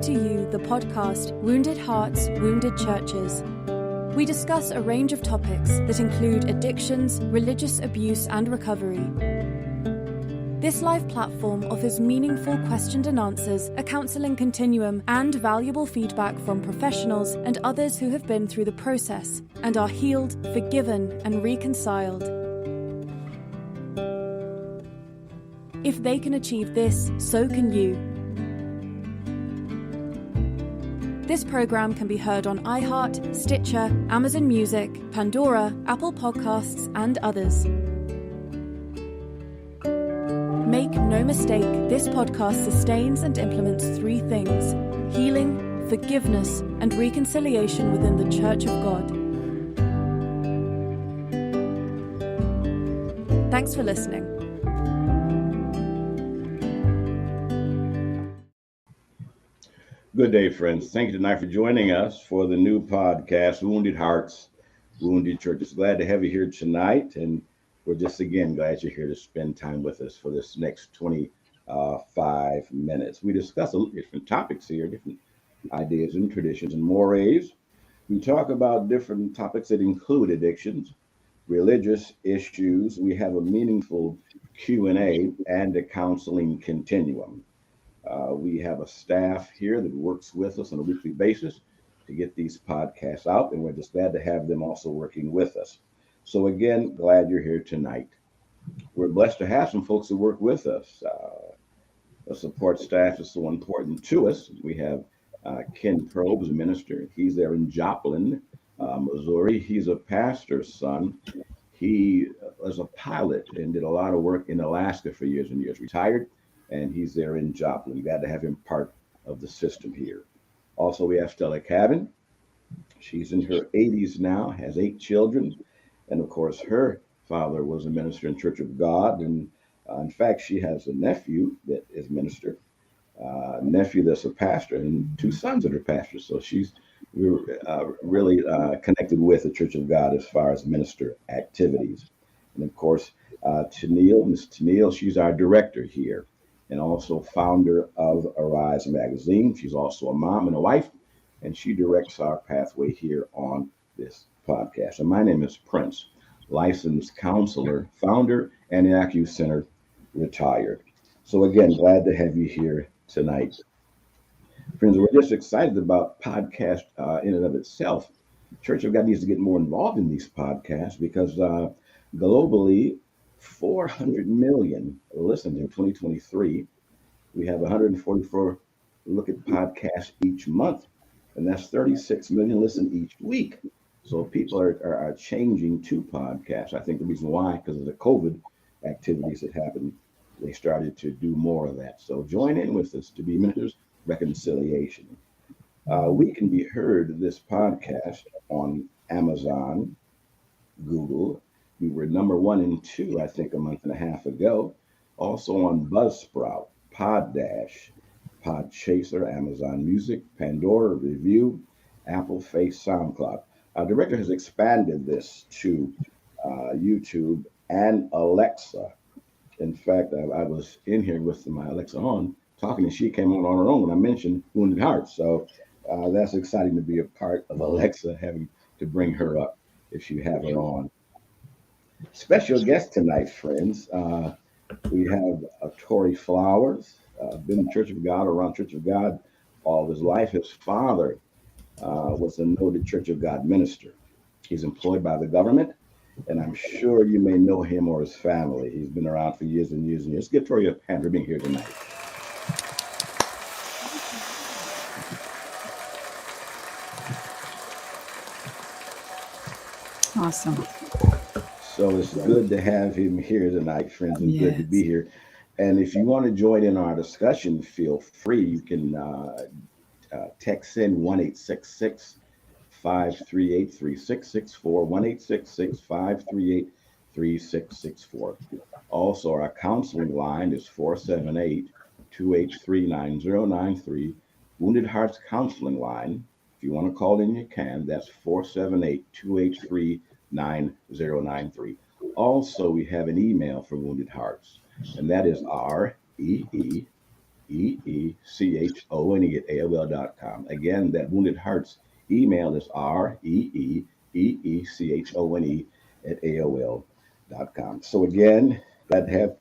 To you the podcast Wounded Hearts, Wounded Churches. We discuss a range of topics that include addictions, religious abuse, and recovery. This live platform offers meaningful questions and answers, a counseling continuum, and valuable feedback from professionals and others who have been through the process and are healed, forgiven, and reconciled. If they can achieve this, so can you. This program can be heard on iHeart, Stitcher, Amazon Music, Pandora, Apple Podcasts, and others. Make no mistake, this podcast sustains and implements three things: healing, forgiveness, and reconciliation within the Church of God. Thanks for listening. Good day, friends. Thank you tonight for joining us for the new podcast, Wounded Hearts, Wounded Churches. Glad to have you here tonight. And we're just, again, glad you're here to spend time with us for this next 25 minutes. We discuss different topics here, different ideas and traditions and mores. We talk about different topics that include addictions, religious issues. We have a meaningful Q&A and a counseling continuum. We have a staff here that works with us on a weekly basis to get these podcasts out, and we're just glad to have them also working with us. So again, glad you're here tonight. We're blessed to have some folks that work with us. The support staff is so important to us. We have Ken Probes, a minister. He's there in Joplin, Missouri. He's a pastor's son. He was a pilot and did a lot of work in Alaska for years and years, retired. And he's there in Joplin. Glad to have him part of the system here. Also, we have Stella Cabin. She's in her 80s now, has 8 children. And of course, her father was a minister in Church of God. And in fact, she has a nephew that is minister, nephew that's a pastor, and 2 sons that are pastors. So she's really connected with the Church of God as far as minister activities. And of course, Tennille, Miss Tennille, she's our director here, and also founder of Arise magazine. She's also a mom and a wife, and she directs our pathway here on this podcast. And my name is Prince, licensed counselor, founder, and AccuCenter retired. So again, glad to have you here tonight. Friends, we're just excited about podcast in and of itself. Church of God needs to get more involved in these podcasts because globally, 400 million listened in 2023. We have 144 look at podcasts each month, and that's 36 million listen each week. So people are changing to podcasts. I think the reason why, because of the COVID activities that happened, they started to do more of that. So join in with us to be ministers reconciliation. We can be heard this podcast on Amazon, Google. We were number 1 and 2, I think, a month and a half ago. Also on Buzzsprout, Poddash, Podchaser, Amazon Music, Pandora, Review, Apple, Face, SoundCloud. Our director has expanded this to YouTube and Alexa. In fact, I was in here with my Alexa on, talking, and she came on her own when I mentioned Wounded Hearts. So that's exciting to be a part of Alexa, having to bring her up if you have her on. Special guest tonight, friends. We have Torey Flowers, been in Church of God, around Church of God all of his life. His father was a noted Church of God minister. He's employed by the government, and I'm sure you may know him or his family. He's been around for years and years and years. Give Torey a hand for being here tonight. Awesome. So it's good to have him here tonight, friends, and good to be here. And if you want to join in our discussion, feel free. You can text in 1-866-538-3664, 1-866-538-3664. Also, our counseling line is 478-283-9093, Wounded Hearts Counseling Line. If you want to call in, you can. That's 478-283-9093. Also, we have an email for Wounded Hearts, and that is REE EECHONE at AOL.com. Again, that Wounded Hearts email is REEEECHONE at AOL.com. So again, glad to have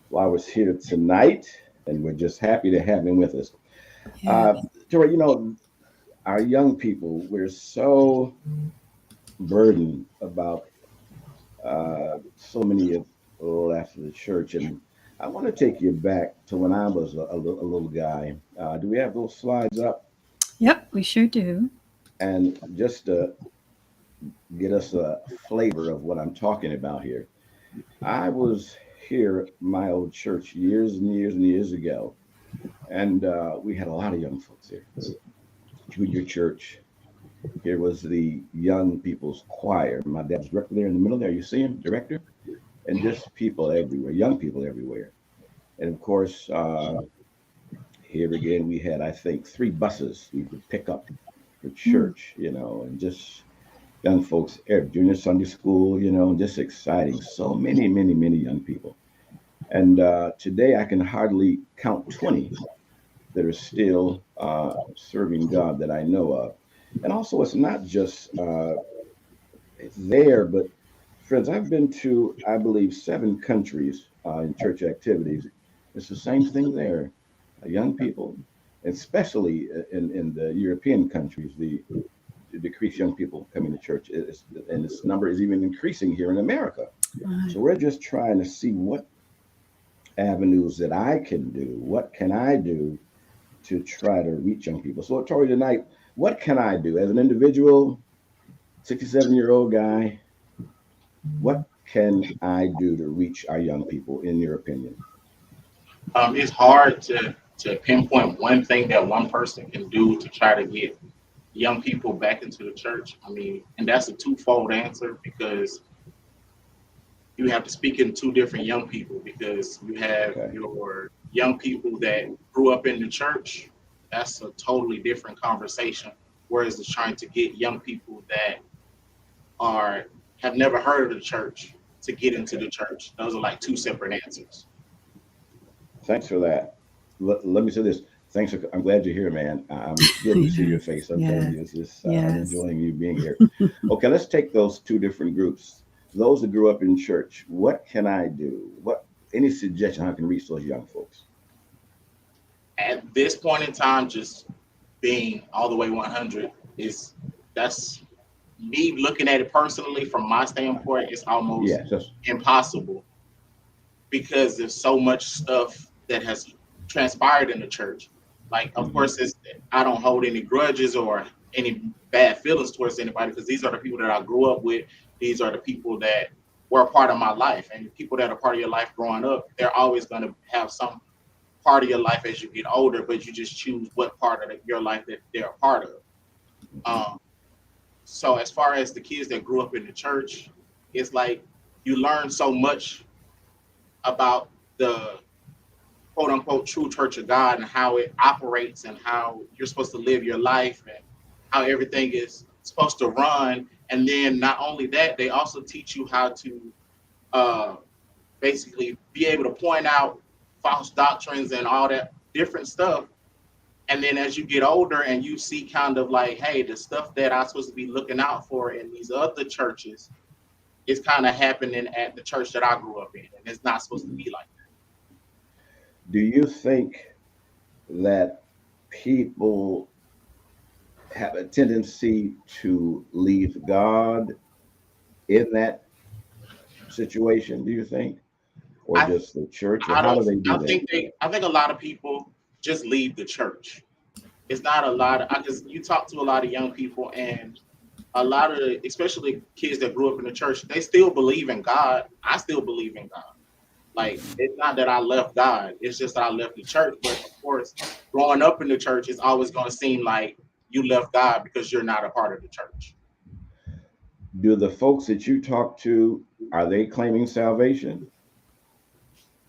Flowers here tonight, and we're just happy to have him with us. Yeah. Torey, our young people, we're so burdened about so many have left the church, and I want to take you back to when I was a little guy. Do we have those slides up? Yep, we sure do. And just to get us a flavor of what I'm talking about here, I was here at my old church years and years and years ago, and we had a lot of young folks here. Junior church. Here was the young people's choir. My dad was director there in the middle there. You see him, director? And just people everywhere, young people everywhere. And of course, here again, we had, I think, 3 buses we would pick up for Hmm. church, and just young folks, junior Sunday school, just exciting. So many, many, many young people. And today I can hardly count 20 that are still serving God that I know of. And also, it's not just it's there, but friends, I've been to, I believe, 7 countries in church activities. It's the same thing there. Young people, especially in the European countries, the decreased young people coming to church, and this number is even increasing here in America. Right. So we're just trying to see what avenues that I can do. What can I do to try to reach young people? So, Tori, tonight, what can I do as an individual, 67-year-old guy? What can I do to reach our young people, in your opinion? It's hard to pinpoint one thing that one person can do to try to get young people back into the church. I mean, and that's a twofold answer because you have to speak in 2 different young people because you have Okay. your young people that grew up in the church. That's a totally different conversation. Whereas it's trying to get young people that are have never heard of the church to get into Okay. the church. Those are like 2 separate answers. Thanks for that. Let me say this. Thanks for, I'm glad you're here, man. I'm good to see your Yes. face. I'm telling Yes. you, I'm Yes. enjoying you being here. Okay, let's take those 2 different groups. Those that grew up in church, what can I do? Any suggestion how I can reach those young folks? At this point in time, just being all the way 100 is that's me looking at it personally from my standpoint. It's almost Yes, that's impossible because there's so much stuff that has transpired in the church. Like, of mhm, course, I don't hold any grudges or any bad feelings towards anybody because these are the people that I grew up with. These are the people that were a part of my life, and people that are part of your life growing up, they're always going to have some part of your life as you get older, but you just choose what part of your life that they're a part of. mhm. Um, so as far as the kids that grew up in the church, it's like you learn so much about the quote unquote true church of God and how it operates and how you're supposed to live your life and how everything is supposed to run. And then not only that, they also teach you how to uh, basically be able to point out false doctrines and all that different stuff. And then as you get older and you see kind of like, hey, the stuff that I'm supposed to be looking out for in these other churches is kind of happening at the church that I grew up in. And it's not supposed to Mhm. be like Do you think that people have a tendency to leave God in that situation, do you think? Or that. just the church, or I how do don't they do that? I think a lot of people just leave the church. It's not a lot of because you talk to a lot of young people and a lot of especially kids that grew up in the church, they still believe in God. I still believe in God. Like it's not that I left God, it's just that I left the church. But of course, growing up in the church is always gonna seem like you left God because you're not a part of the church. Do the folks that you talk to, are they claiming salvation?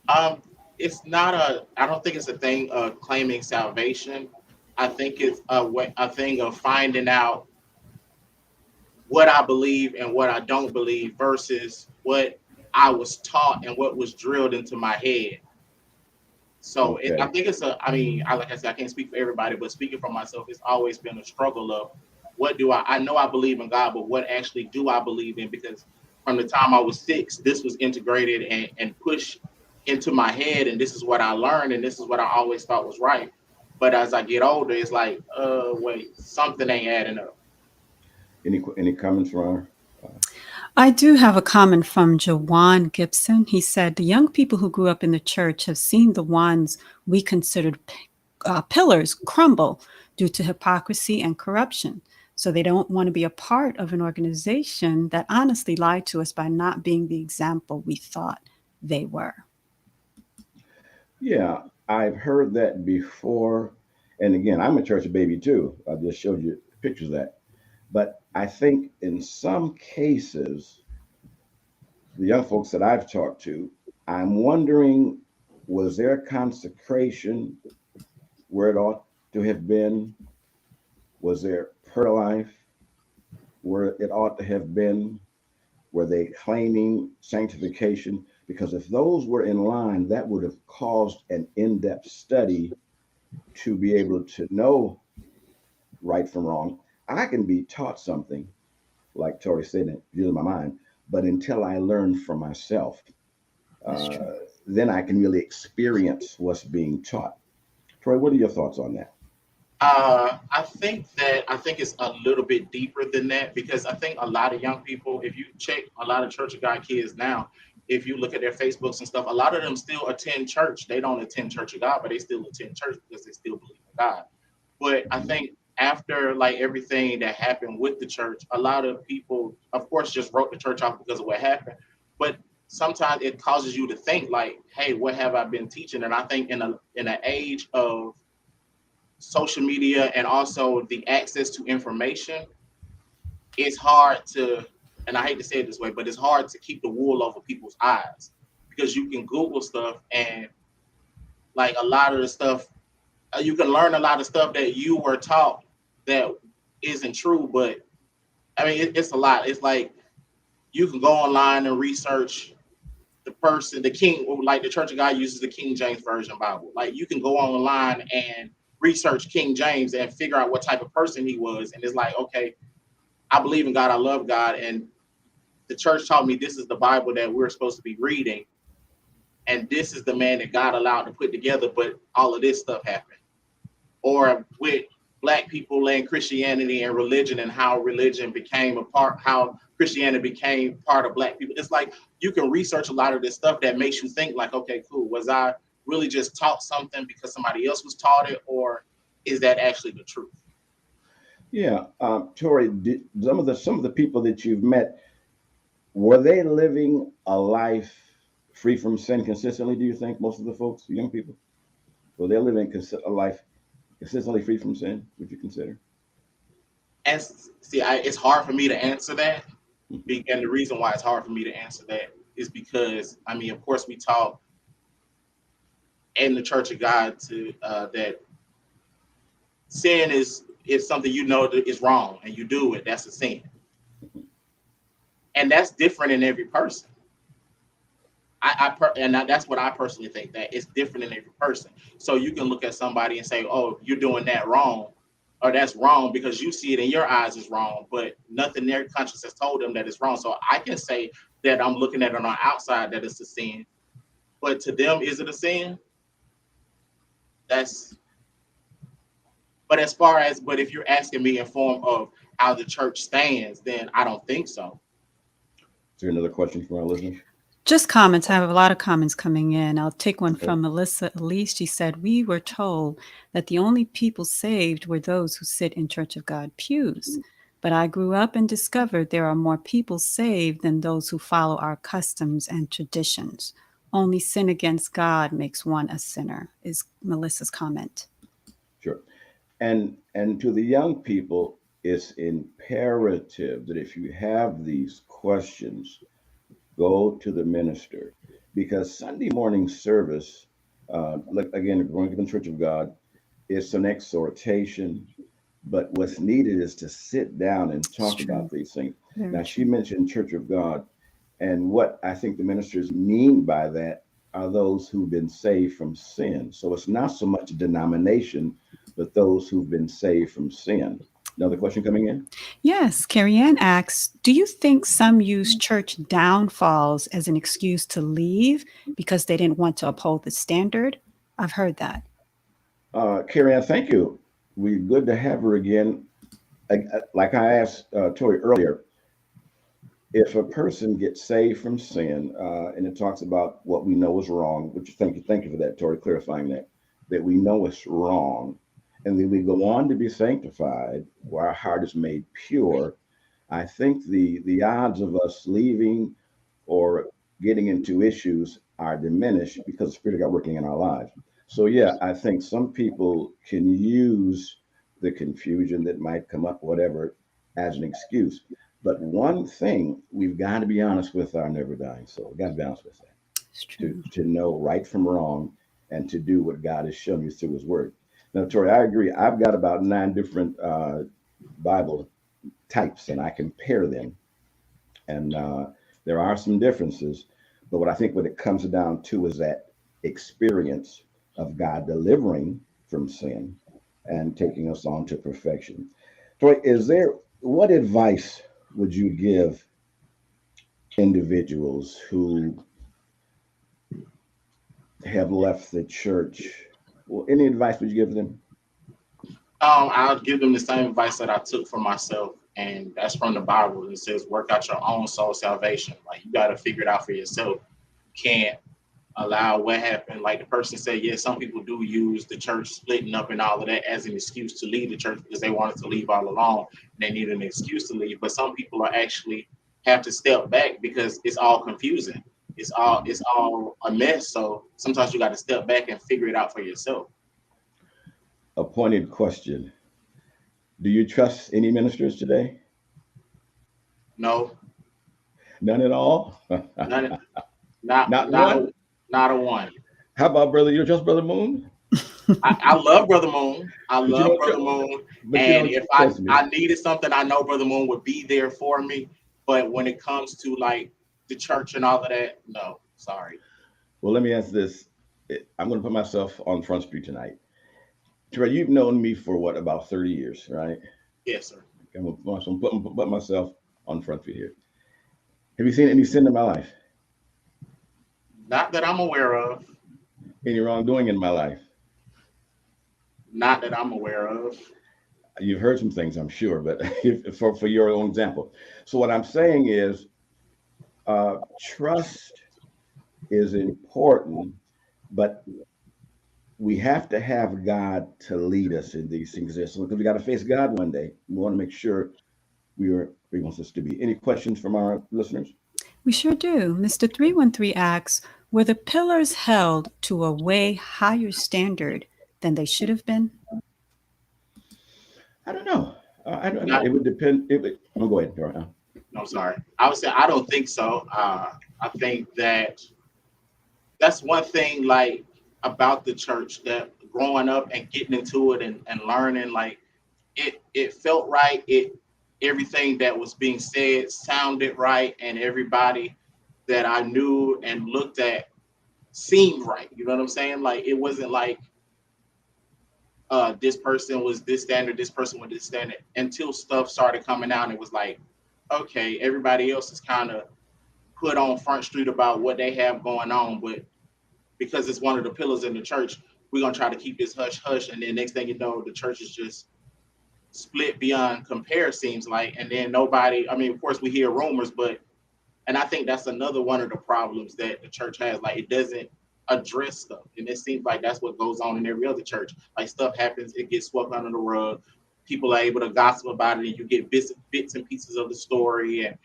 Um, it's not a. I don't think it's a thing of claiming salvation. I think it's a thing of finding out what I believe and what I don't believe versus what I was taught and what was drilled into my head. So I Okay. think like I said, I can't speak for everybody, but speaking for myself, it's always been a struggle of what do I know I believe in God, but what actually do I believe in? Because from the time I was 6, this was integrated and pushed into my head, and this is what I learned, and this is what I always thought was right. But as I get older, it's like, wait, something ain't adding up. Any comments, Ron? I do have a comment from Jawan Gibson. He said, the young people who grew up in the church have seen the ones we considered pillars crumble due to hypocrisy and corruption. So they don't want to be a part of an organization that honestly lied to us by not being the example we thought they were. Yeah, I've heard that before. And again, I'm a church baby too. I just showed you pictures of that. But I think in some cases, the young folks that I've talked to, I'm wondering, was their consecration where it ought to have been? Was their prayer life where it ought to have been? Were they claiming sanctification? Because if those were in line, that would have caused an in-depth study to be able to know right from wrong. I can be taught something, like Torey said, it in my mind, but until I learn for myself, That's true. uh, then I can really experience what's being taught. Troy, what are your thoughts on that? I think it's a little bit deeper than that because I think a lot of young people, if you check a lot of Church of God kids now, if you look at their Facebooks and stuff, a lot of them still attend church. They don't attend Church of God, but they still attend church because they still believe in God. But I think after like everything that happened with the church, a lot of people, of course, just wrote the church off because of what happened. But sometimes it causes you to think like, hey, what have I been teaching? And I think in an age of social media and also the access to information, it's hard to, and I hate to say it this way, but it's hard to keep the wool over people's eyes because you can Google stuff and like a lot of the stuff, you can learn a lot of stuff that you were taught that isn't true. But I mean, it's a lot. It's like you can go online and research the person, the king, like the Church of God uses the King James Version Bible. Like you can go online and research King James and figure out what type of person he was. And it's like, okay, I believe in God, I love God, and the church taught me this is the Bible that we're supposed to be reading, and this is the man that God allowed to put together. But all of this stuff happened, or with Black people and Christianity and religion and how religion became a part, how Christianity became part of Black people. It's like you can research a lot of this stuff that makes you think like, okay, cool. Was I really just taught something because somebody else was taught it, or is that actually the truth? Yeah, Tori, some of the people that you've met, were they living a life free from sin consistently? Do you think most of the folks, young people, were they living a life consistently free from sin? Would you consider? And see, it's hard for me to answer that. And the reason why it's hard for me to answer that is because, I mean, of course, we taught in the Church of God to that sin is something you know that is wrong and you do it. That's a sin, and that's different in every person. That's what I personally think, that it's different in every person. So you can look at somebody and say, "Oh, you're doing that wrong," or "That's wrong," because you see it in your eyes as wrong, but nothing their conscience has told them that it's wrong. So I can say that I'm looking at it on the outside that it's a sin, but to them, is it a sin? That's but as far as but if you're asking me in form of how the church stands, then I don't think so. Is there another question from our listeners? Just comments. I have a lot of comments coming in. I'll take one Okay. from Melissa Elise. She said, we were told that the only people saved were those who sit in Church of God pews. But I grew up and discovered there are more people saved than those who follow our customs and traditions. Only sin against God makes one a sinner, is Melissa's comment. Sure. And to the young people, it's imperative that if you have these questions, go to the minister, because Sunday morning service, like again, going to the Church of God, it's an exhortation. But what's needed is to sit down and It's talk true. about these things. Very Now, she true. mentioned Church of God, and what I think the ministers mean by that are those who've been saved from sin. So it's not so much a denomination, but those who've been saved from sin. Another question coming in. Yes, Carrie Ann asks, do you think some use church downfalls as an excuse to leave because they didn't want to uphold the standard? I've heard that. Carrie Ann, thank you. We're good to have her again. Like I asked Torey earlier, if a person gets saved from sin, and it talks about what we know is wrong, which thank you for that, Torey, clarifying that we know it's wrong, and then we go on to be sanctified, where our heart is made pure. I think the odds of us leaving or getting into issues are diminished because the Spirit of God working in our lives. So yeah, I think some people can use the confusion that might come up, whatever, as an excuse. But one thing we've got to be honest with our never dying soul. We've got to be honest with that. It's true. To know right from wrong and to do what God has shown you through his word. Now, Torey, I agree. I've got about 9 different Bible types and I compare them. And there are some differences. But what it comes down to is that experience of God delivering from sin and taking us on to perfection. Torey, what advice would you give individuals who have left the church? Well, any advice would you give them? I'll give them the same advice that I took for myself, and that's from the Bible. It says, "Work out your own soul salvation." Like, you got to figure it out for yourself. You can't allow what happened. Like the person said, yes, some people do use the church splitting up and all of that as an excuse to leave the church because they wanted to leave all along and they need an excuse to leave. But some people are actually have to step back because it's all confusing. It's all a mess. So sometimes you got to step back and figure it out for yourself. A pointed question. Do you trust any ministers today? No, None at all? none, Not one? not a one. How about brother? You trust Brother Moon? I love Brother Moon. I But you love don't Brother tr- Moon. but you And don't if trust me. I needed something, I know Brother Moon would be there for me. But when it comes to like the church and all of that, no, sorry. Well, let me ask this. I'm going to put myself on Front Street tonight. Trey, you've known me for what, about 30 years, right? Yes, sir. I'm going to put myself on Front Street here. Have you seen any sin in my life? Not that I'm aware of. Any wrongdoing in my life? Not that I'm aware of. You've heard some things, I'm sure, but for your own example. So what I'm saying is, trust is important, but we have to have God to lead us in these things. So because we got to face God one day, we want to make sure we are where He wants us to be. Any questions from our listeners? We sure do. Mr. 313 asks, were the pillars held to a way higher standard than they should have been? I don't know. I don't know. Not, It would depend. Oh, go ahead. Dora. no, sorry. I would say I don't think so. I think that that's one thing like about the church that growing up and getting into it and learning, like it felt right. Everything that was being said sounded right, and everybody that I knew and looked at seemed right. You know what I'm saying? Like it wasn't like this person was this standard, this person was this standard, until stuff started coming out and it was like, okay, everybody else is kind of put on Front Street about what they have going on, but because it's one of the pillars in the church, we're gonna try to keep this hush hush, and then next thing you know, the church is just split beyond compare, seems like. And then nobody, I mean, of course we hear rumors, but and I think that's another one of the problems that the church has. Like it doesn't address stuff, and it seems like that's what goes on in every other church. Like stuff happens, it gets swept under the rug. People are able to gossip about it, and you get bits and pieces of the story, and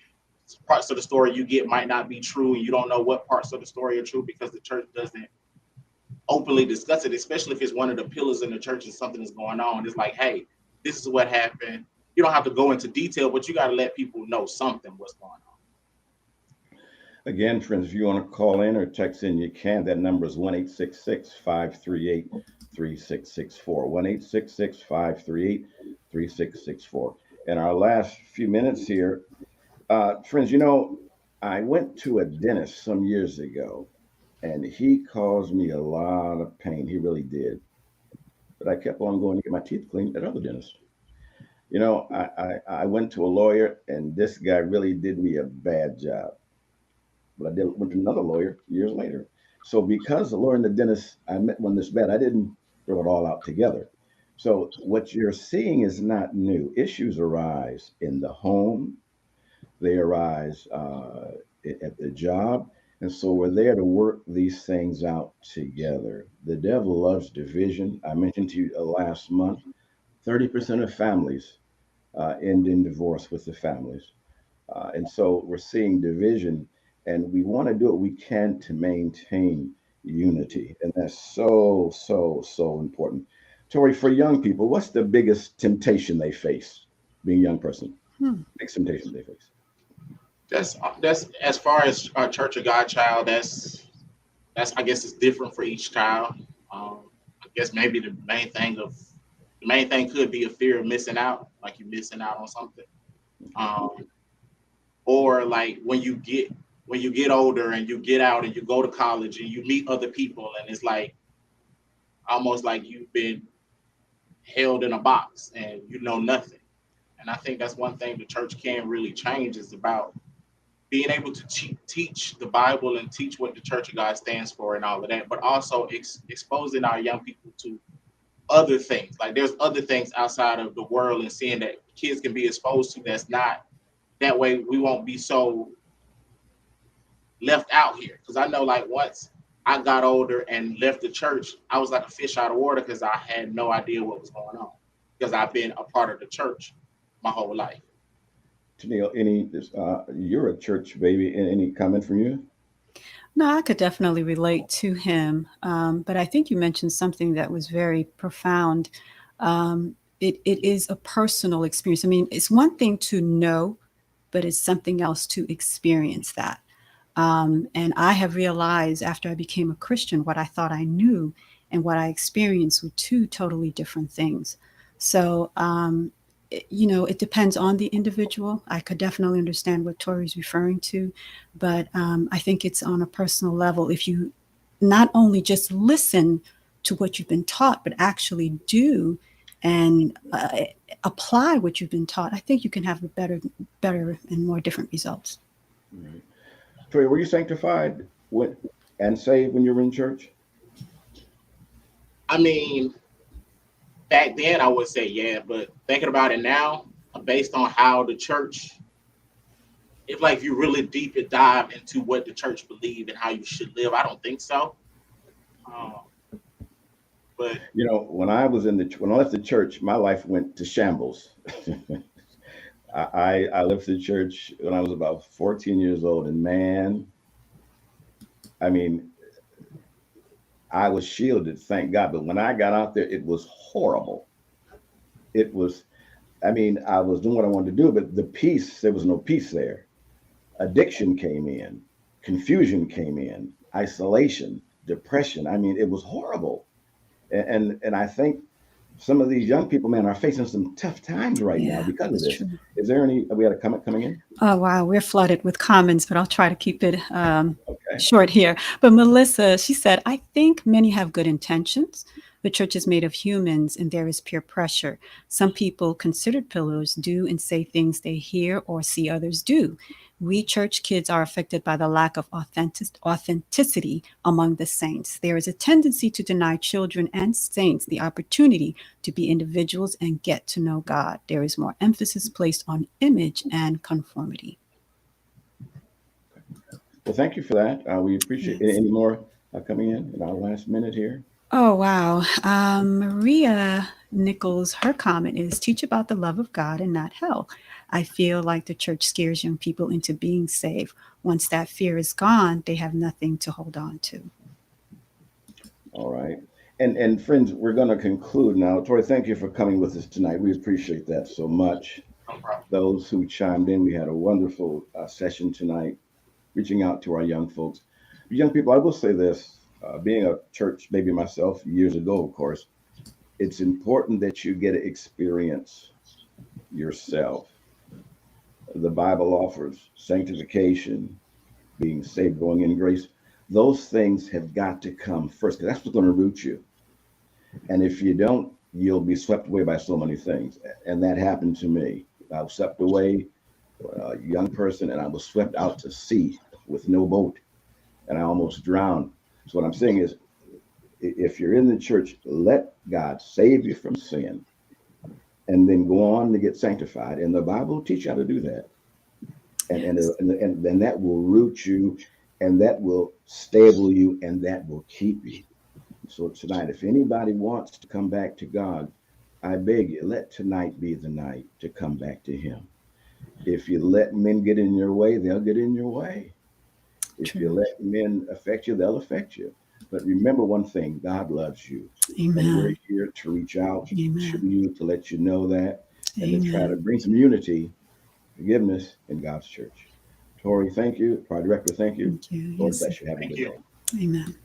parts of the story you get might not be true, and you don't know what parts of the story are true because the church doesn't openly discuss it, especially if it's one of the pillars in the church and something is going on. It's like, hey, this is what happened. You don't have to go into detail, but you got to let people know something what's going on. Again, friends, if you want to call in or text in, you can. That number is 1-866-538-3664. 1-866-538-3664. In our last few minutes here, friends, I went to a dentist some years ago, and he caused me a lot of pain. He really did. But I kept on going to get my teeth cleaned at other dentists. You know, I went to a lawyer, and this guy really did me a bad job. But went to another lawyer years later. So because the lawyer and the dentist I met when this bad, I didn't throw it all out together. So what you're seeing is not new. Issues arise in the home, they arise at the job. And so we're there to work these things out together. The devil loves division. I mentioned to you last month, 30% of families end in divorce with the families. And so we're seeing division, and we want to do what we can to maintain unity. And that's so important. Tori, for young people, what's the biggest temptation they face being a young person? Hmm. Biggest temptation they face? That's as far as our Church of God child. That's I guess it's different for each child. I guess maybe the main thing could be a fear of missing out, like you're missing out on something. Um, or like when you get older and you get out and you go to college and you meet other people and it's like almost like you've been held in a box and you know nothing. And I think that's one thing the church can really change is about being able to teach the Bible and teach what the Church of God stands for and all of that, but also exposing our young people to other things. Like there's other things outside of the world and seeing that kids can be exposed to that's not that way we won't be so left out here. Because I know like once I got older and left the church, I was like a fish out of water because I had no idea what was going on because I've been a part of the church my whole life. Tennille, you're a church baby. Any comment from you? No, I could definitely relate to him. But I think you mentioned something that was very profound. It is a personal experience. I mean, it's one thing to know, but it's something else to experience that. And I have realized after I became a Christian, what I thought I knew and what I experienced were two totally different things. So, it depends on the individual. I could definitely understand what Tori's referring to, but I think it's on a personal level. If you not only just listen to what you've been taught, but actually do and apply what you've been taught, I think you can have a better and more different results. Right. Tori, were you sanctified and saved when you were in church? I mean, back then I would say yeah, but thinking about it now, based on how the church, if you really deep it dive into what the church believed and how you should live, I don't think so. Um, but You know, when I left the church, my life went to shambles. I left the church when I was about 14 years old, and man, I mean, I was shielded, thank God. But when I got out there, it was horrible. It was, I mean, I was doing what I wanted to do, but there was no peace there. Addiction came in, confusion came in, isolation, depression. I mean, it was horrible. And I think some of these young people, man, are facing some tough times right now Yeah, because of that's this. true. Is there any? We had a comment coming in. Oh, wow. We're flooded with comments, but I'll try to keep it Okay. short here. But Melissa, she said, I think many have good intentions. The church is made of humans and there is peer pressure. Some people, considered pillars, do and say things they hear or see others do. We church kids are affected by the lack of authenticity among the saints. There is a tendency to deny children and saints the opportunity to be individuals and get to know God. There is more emphasis placed on image and conformity. Well, thank you for that. We appreciate Yes. any more coming in our last minute here. Oh, wow. Maria Nichols, her comment is teach about the love of God and not hell. I feel like the church scares young people into being saved. Once that fear is gone, they have nothing to hold on to. All right. And friends, we're going to conclude now. Tori, thank you for coming with us tonight. We appreciate that so much. no problem. Those who chimed in, we had a wonderful session tonight, reaching out to our young folks. Young people, I will say this, being a church baby myself years ago, of course, it's important that you get to experience yourself. The Bible offers sanctification, being saved, growing in grace. those things have got to come first, because that's what's going to root you. And if you don't, you'll be swept away by so many things. And that happened to me. I was swept away, a young person, and I was swept out to sea with no boat, and I almost drowned. So what I'm saying is, if you're in the church, let God save you from sin, and then go on to get sanctified. And the Bible will teach you how to do that. And then that will root you, and that will stable you, and that will keep you. So tonight, if anybody wants to come back to God, I beg you, let tonight be the night to come back to him. If you let men get in your way, they'll get in your way. If you let men affect you, they'll affect you. But remember one thing, God loves you. Amen. And we're here to reach out to Amen. you, to let you know that, and Amen. to try to bring some unity, forgiveness in God's church. Torey, thank you. Our director, thank you. Thank you. Lord Yes. bless you. Have a Thank good you. day. Amen.